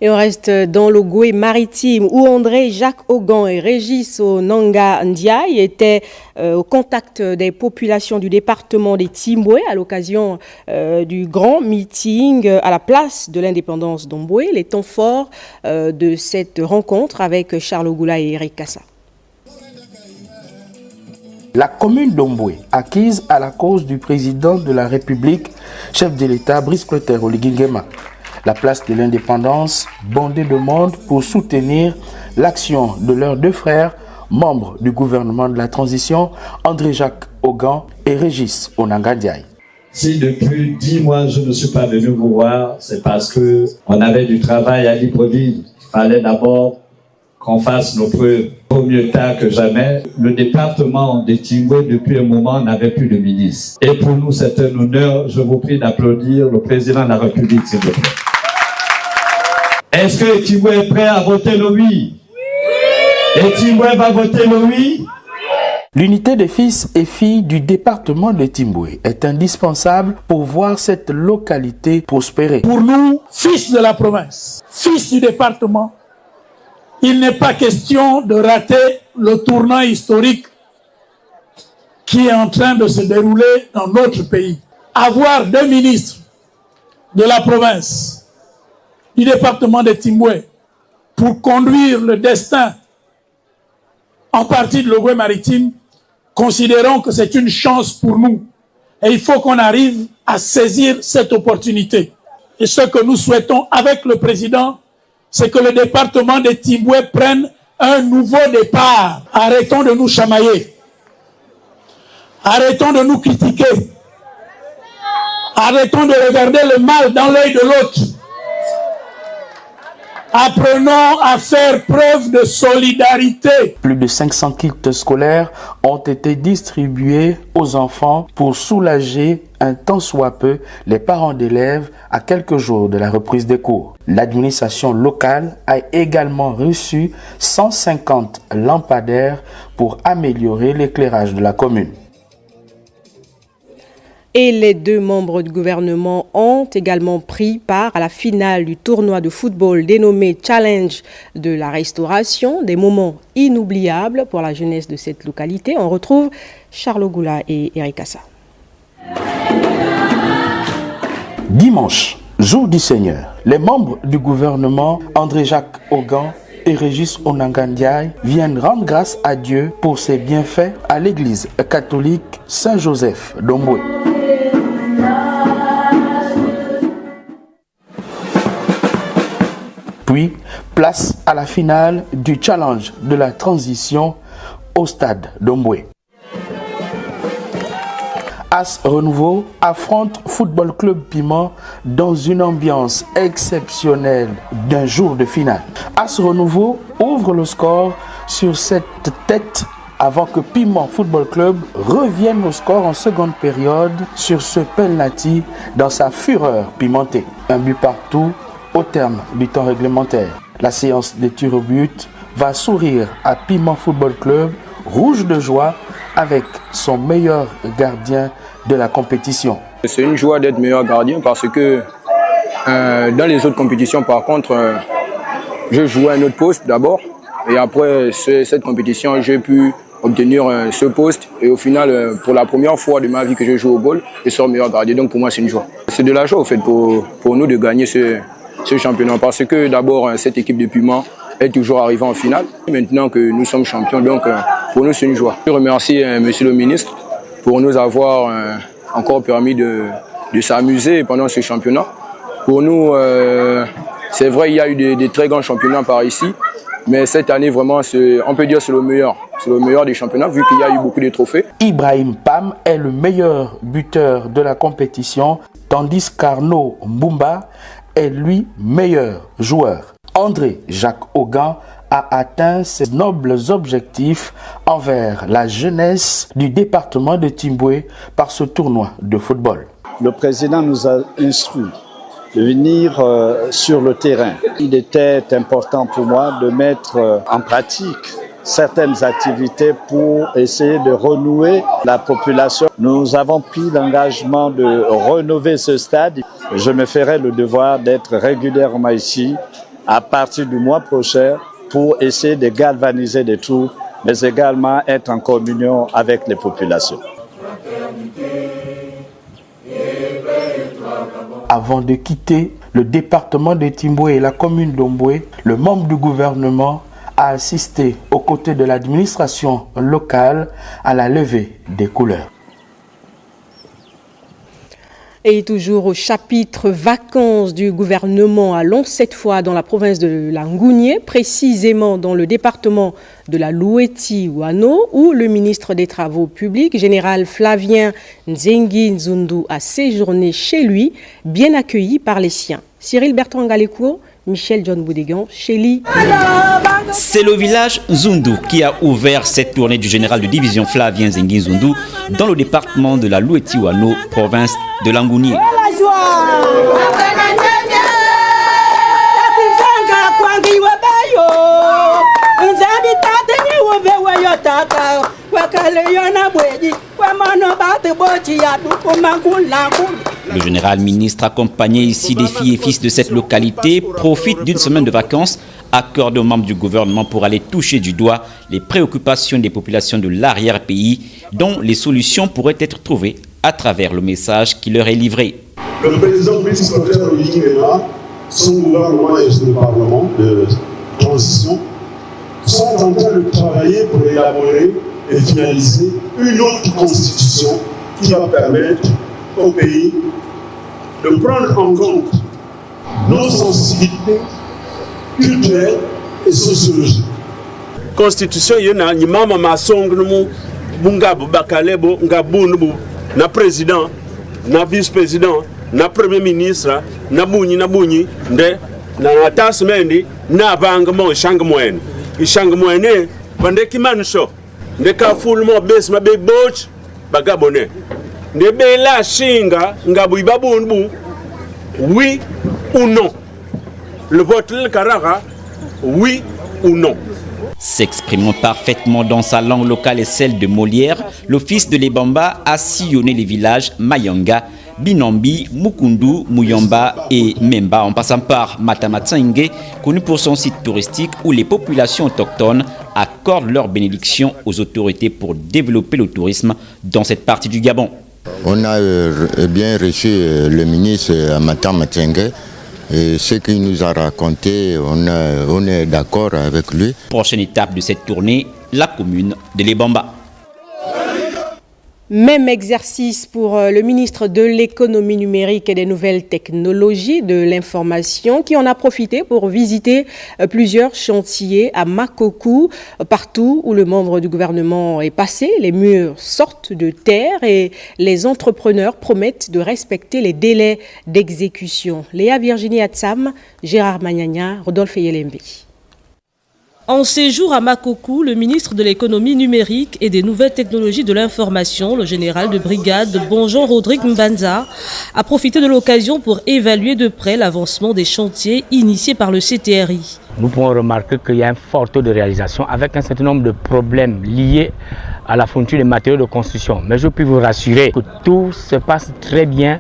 Et on reste dans le Goué maritime où André Jacques Augan et Régis Onanga Ndiaye étaient au contact des populations du département des Timboué à l'occasion du grand meeting à la place de l'indépendance d'Omboué. Les temps forts de cette rencontre avec Charles Goula et Eric Kassa. La commune d'Omboué, acquise à la cause du président de la République, chef de l'État Brice Clotaire Oligui Nguema. La place de l'indépendance, bondée de monde pour soutenir l'action de leurs deux frères, membres du gouvernement de la transition, André Jacques Augan et Régis Onanga Ndiaye. Si depuis 10 mois je ne suis pas venu vous voir, c'est parce qu'on avait du travail à Libreville. Il fallait d'abord qu'on fasse nos preuves au mieux tard que jamais. Le département des Timboué, depuis un moment, n'avait plus de ministre. Et pour nous, c'est un honneur. Je vous prie d'applaudir le président de la République, s'il vous plaît. Est-ce que Timboué est prêt à voter le oui? Et Timboué va voter le oui? L'unité des fils et filles du département de Timboué est indispensable pour voir cette localité prospérer. Pour nous, fils de la province, fils du département, il n'est pas question de rater le tournant historique qui est en train de se dérouler dans notre pays. Avoir deux ministres de la province, du département de Timboué, pour conduire le destin en partie de l'Ogooué maritime, considérons que c'est une chance pour nous. Et il faut qu'on arrive à saisir cette opportunité. Et ce que nous souhaitons avec le président, c'est que le département de Timboué prenne un nouveau départ. Arrêtons de nous chamailler. Arrêtons de nous critiquer. Arrêtons de regarder le mal dans l'œil de l'autre. Apprenons à faire preuve de solidarité. Plus de 500 kits scolaires ont été distribués aux enfants pour soulager un tant soit peu les parents d'élèves à quelques jours de la reprise des cours. L'administration locale a également reçu 150 lampadaires pour améliorer l'éclairage de la commune. Et les deux membres du gouvernement ont également pris part à la finale du tournoi de football dénommé Challenge de la Restauration. Des moments inoubliables pour la jeunesse de cette localité. On retrouve Charles Goula et Eric Kassa. Dimanche, jour du Seigneur, les membres du gouvernement André Jacques Augan et Régis Onanga Ndiaye viennent rendre grâce à Dieu pour ses bienfaits à l'église catholique Saint-Joseph d'Omboué. Puis, place à la finale du challenge de la transition au stade d'Omboué. As Renouveau affronte Football Club Piment dans une ambiance exceptionnelle d'un jour de finale. As Renouveau ouvre le score sur cette tête avant que Piment Football Club revienne au score en seconde période sur ce penalty dans sa fureur pimentée. Un but partout au terme du temps réglementaire. La séance des tirs au but va sourire à Piment Football Club, rouge de joie avec son meilleur gardien de la compétition. C'est une joie d'être meilleur gardien parce que dans les autres compétitions, par contre, je jouais à un autre poste d'abord et après cette compétition, j'ai pu obtenir ce poste et au final, pour la première fois de ma vie que je joue au ball, je sors meilleur gardien. Donc pour moi, c'est une joie. C'est de la joie au fait pour nous de gagner ce championnat parce que d'abord, cette équipe de Piment est toujours arrivée en finale. Maintenant que nous sommes champions, donc pour nous, c'est une joie. Je remercie Monsieur le ministre pour nous avoir encore permis de s'amuser pendant ce championnat. Pour nous, c'est vrai, il y a eu des très grands championnats par ici, mais cette année, vraiment, on peut dire que c'est le meilleur. C'est le meilleur des championnats, vu qu'il y a eu beaucoup de trophées. Ibrahim Pam est le meilleur buteur de la compétition, tandis qu'Arnaud Mbumba est lui meilleur joueur. André Jacques Augan a atteint ses nobles objectifs envers la jeunesse du département de Timboué par ce tournoi de football. Le président nous a instruit de venir sur le terrain. Il était important pour moi de mettre en pratique certaines activités pour essayer de renouer la population. Nous avons pris l'engagement de rénover ce stade. Je me ferai le devoir d'être régulièrement ici à partir du mois prochain pour essayer de galvaniser les troupes, mais également être en communion avec les populations. Avant de quitter le département de Timboué et la commune d'Omboué, le membre du gouvernement a assisté aux côtés de l'administration locale à la levée des couleurs. Et toujours au chapitre vacances du gouvernement, allons cette fois dans la province de Langounié, précisément dans le département de la Loueti-Ouano, où le ministre des Travaux publics, général Flavien Nzengi Nzundu, a séjourné chez lui, bien accueilli par les siens. Cyril Bertrand Galeko, Michel John Boudégan, Chéli. C'est le village Zundu qui a ouvert cette tournée du général de division Flavien Nzengi Nzundu dans le département de la Loueti-Ouano, province de Langounié. Le général ministre, accompagné ici des filles et fils de cette localité, profite d'une semaine de vacances accordée aux membres du gouvernement pour aller toucher du doigt les préoccupations des populations de l'arrière-pays, dont les solutions pourraient être trouvées à travers le message qui leur est livré. Le président Christopher Luigi-Nema, son gouvernement et son parlement de transition sont en train de travailler pour élaborer et finaliser une autre constitution qui va permettre au pays de prendre en compte nos sensibilités culturelles et sociologiques. Constitution yena ni mama masong numu bunga bakalebo ngabunu na président na vice-président na premier ministre na bunyi nde na atasmendi na banga mo ishang moene bande kimansho nde ka full mo base mabe boch bagabone nde bela shinga ngabu ibabunbu oui ou non. Le vote le Karara, oui ou non. S'exprimant parfaitement dans sa langue locale et celle de Molière, l'office de l'Ebamba a sillonné les villages Mayanga, Binombi, Mukundu, Muyamba et Memba, en passant par Matamatsenge, connu pour son site touristique où les populations autochtones accordent leur bénédiction aux autorités pour développer le tourisme dans cette partie du Gabon. On a bien reçu le ministre Matamatsenge. Et ce qu'il nous a raconté, on est d'accord avec lui. Prochaine étape de cette tournée, la commune de l'Ebamba. Même exercice pour le ministre de l'économie numérique et des nouvelles technologies de l'information qui en a profité pour visiter plusieurs chantiers à Makokou. Partout où le membre du gouvernement est passé, les murs sortent de terre et les entrepreneurs promettent de respecter les délais d'exécution. Léa Virginie Atsam, Gérard Magnagna, Rodolphe Yelembe. En séjour à Makokou, le ministre de l'économie numérique et des nouvelles technologies de l'information, le général de brigade Bonjean Rodrigue Mbanza, a profité de l'occasion pour évaluer de près l'avancement des chantiers initiés par le CTRI. Nous pouvons remarquer qu'il y a un fort taux de réalisation avec un certain nombre de problèmes liés à la fourniture des matériaux de construction. Mais je peux vous rassurer que tout se passe très bien.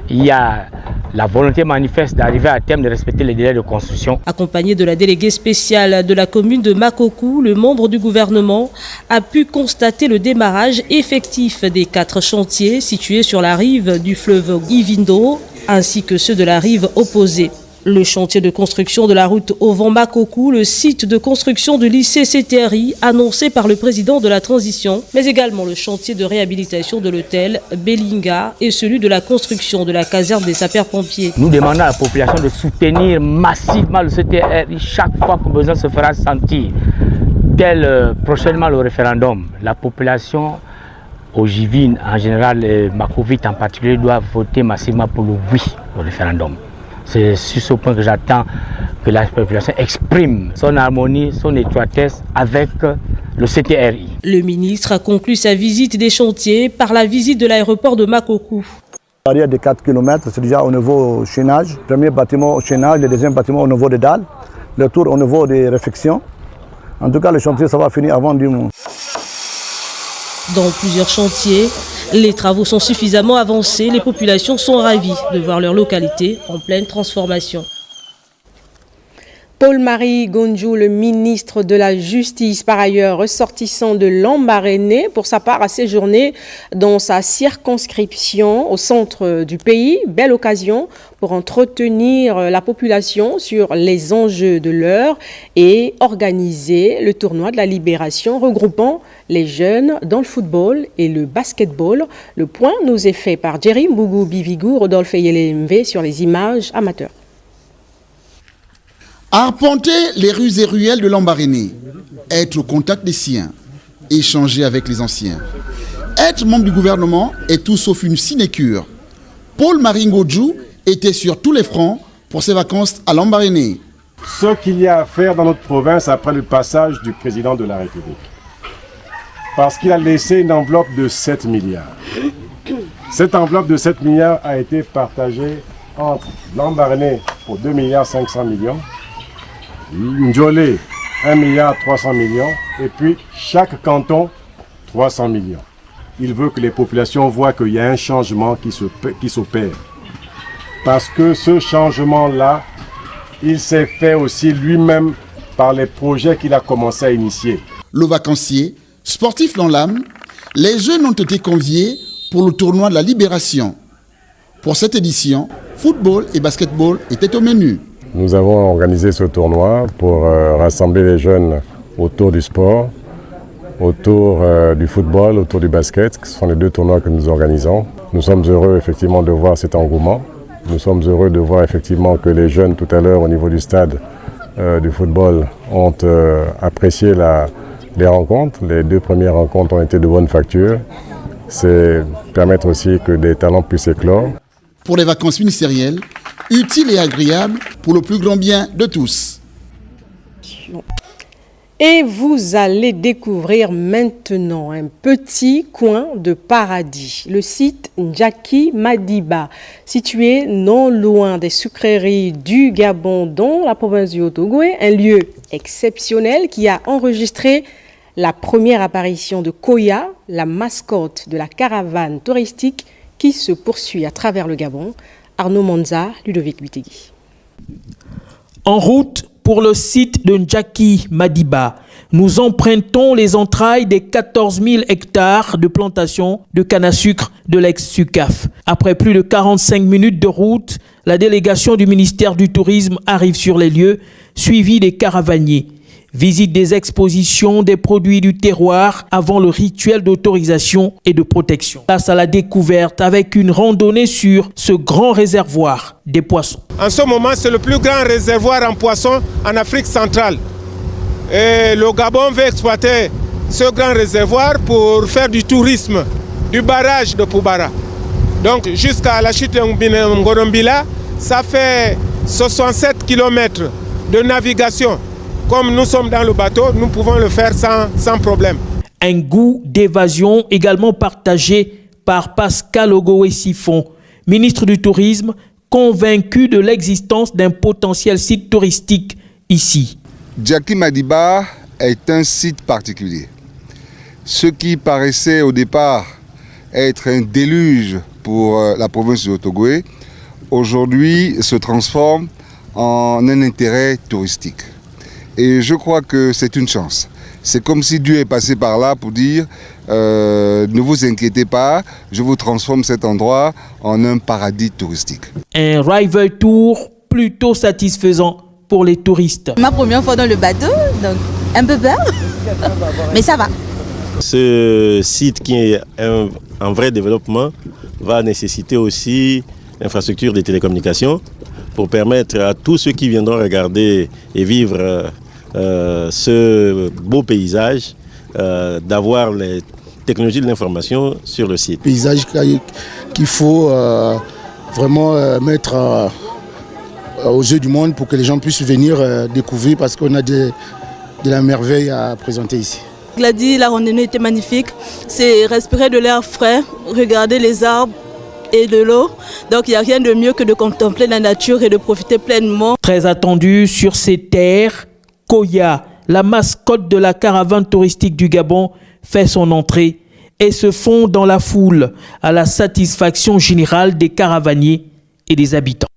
Il y a la volonté manifeste d'arriver à terme de respecter les délais de construction. Accompagné de la déléguée spéciale de la commune de Makokou, le membre du gouvernement a pu constater le démarrage effectif des 4 chantiers situés sur la rive du fleuve Ivindo ainsi que ceux de la rive opposée. Le chantier de construction de la route Ovan-Makokou, le site de construction du lycée CTRI annoncé par le président de la transition, mais également le chantier de réhabilitation de l'hôtel Belinga et celui de la construction de la caserne des sapeurs-pompiers. Nous demandons à la population de soutenir massivement le CTRI chaque fois que besoin se fera sentir. Tel prochainement le référendum, la population au Jivine en général, Makovite en particulier, doit voter massivement pour le oui au référendum. C'est sur ce point que j'attends que la population exprime son harmonie, son étroitesse avec le CTRI. Le ministre a conclu sa visite des chantiers par la visite de l'aéroport de Makokou. L'arrière de 4 km, c'est déjà au niveau chaînage. Le premier bâtiment au chaînage, le deuxième bâtiment au niveau des dalles. Le tour au niveau des réfections. En tout cas, le chantier, ça va finir avant du mois. Dans plusieurs chantiers, les travaux sont suffisamment avancés. Les populations sont ravies de voir leur localité en pleine transformation. Paul-Marie Gondjou, le ministre de la Justice, par ailleurs ressortissant de Lambaréné, pour sa part a séjourné dans sa circonscription au centre du pays. Belle occasion pour entretenir la population sur les enjeux de l'heure et organiser le tournoi de la Libération regroupant les jeunes dans le football et le basketball. Le point nous est fait par Jerry Mbougou Bivigou, Rodolphe Yelemve sur les images amateurs. Arpenter les rues et ruelles de Lambaréné, être au contact des siens, échanger avec les anciens. Être membre du gouvernement est tout sauf une sinécure. Paul-Marie Gondjou était sur tous les fronts pour ses vacances à Lambaréné. Ce qu'il y a à faire dans notre province après le passage du président de la République. Parce qu'il a laissé une enveloppe de 7 milliards. Cette enveloppe de 7 milliards a été partagée entre Lambaréné pour 2 milliards 500 millions, Ndjolé 1 milliard 300 millions et puis chaque canton 300 millions. Il veut que les populations voient qu'il y a un changement qui s'opère. Parce que ce changement-là, il s'est fait aussi lui-même par les projets qu'il a commencé à initier. Le vacancier, sportif dans l'âme, les jeunes ont été conviés pour le tournoi de la Libération. Pour cette édition, football et basketball étaient au menu. Nous avons organisé ce tournoi pour rassembler les jeunes autour du sport, autour du football, autour du basket. Ce sont les deux tournois que nous organisons. Nous sommes heureux effectivement de voir cet engouement. Nous sommes heureux de voir effectivement que les jeunes tout à l'heure au niveau du stade du football ont apprécié les rencontres. Les deux premières rencontres ont été de bonne facture. C'est permettre aussi que des talents puissent éclore. Pour les vacances ministérielles, utile et agréable pour le plus grand bien de tous. Et vous allez découvrir maintenant un petit coin de paradis, le site Ndjaki Madiba, situé non loin des sucreries du Gabon dans la province du Haut-Ogooué, un lieu exceptionnel qui a enregistré la première apparition de Koya, la mascotte de la caravane touristique qui se poursuit à travers le Gabon. Arnaud Monza, Ludovic Butegui. En route pour le site de Ndjaki Madiba, nous empruntons les entrailles des 14 000 hectares de plantations de canne à sucre de l'ex-SUCAF. Après plus de 45 minutes de route, la délégation du ministère du Tourisme arrive sur les lieux, suivie des caravaniers. Visite des expositions des produits du terroir avant le rituel d'autorisation et de protection. Place à la découverte avec une randonnée sur ce grand réservoir des poissons. En ce moment, c'est le plus grand réservoir en poissons en Afrique centrale. Et le Gabon veut exploiter ce grand réservoir pour faire du tourisme, du barrage de Poubara. Donc jusqu'à la chute de Ngorombila, ça fait 67 km de navigation. Comme nous sommes dans le bateau, nous pouvons le faire sans problème. Un goût d'évasion également partagé par Pascal Ogooué-Siphon, ministre du Tourisme, convaincu de l'existence d'un potentiel site touristique ici. Ndjaki Madiba est un site particulier. Ce qui paraissait au départ être un déluge pour la province du Haut-Ogooué, aujourd'hui se transforme en un intérêt touristique. Et je crois que c'est une chance. C'est comme si Dieu est passé par là pour dire ne vous inquiétez pas, je vous transforme cet endroit en un paradis touristique. Un rival tour plutôt satisfaisant pour les touristes. Ma première fois dans le bateau, donc un peu peur, mais ça va. Ce site qui est en vrai développement va nécessiter aussi l'infrastructure des télécommunications pour permettre à tous ceux qui viendront regarder et vivre ce beau paysage d'avoir les technologies de l'information sur le site. Paysage qu'il faut vraiment mettre aux yeux du monde pour que les gens puissent venir découvrir parce qu'on a de la merveille à présenter ici. Il a dit la randonnée était magnifique, c'est respirer de l'air frais, regarder les arbres et de l'eau. Donc il n'y a rien de mieux que de contempler la nature et de profiter pleinement. Très attendu sur ces terres, Koya, la mascotte de la caravane touristique du Gabon, fait son entrée et se fond dans la foule à la satisfaction générale des caravaniers et des habitants.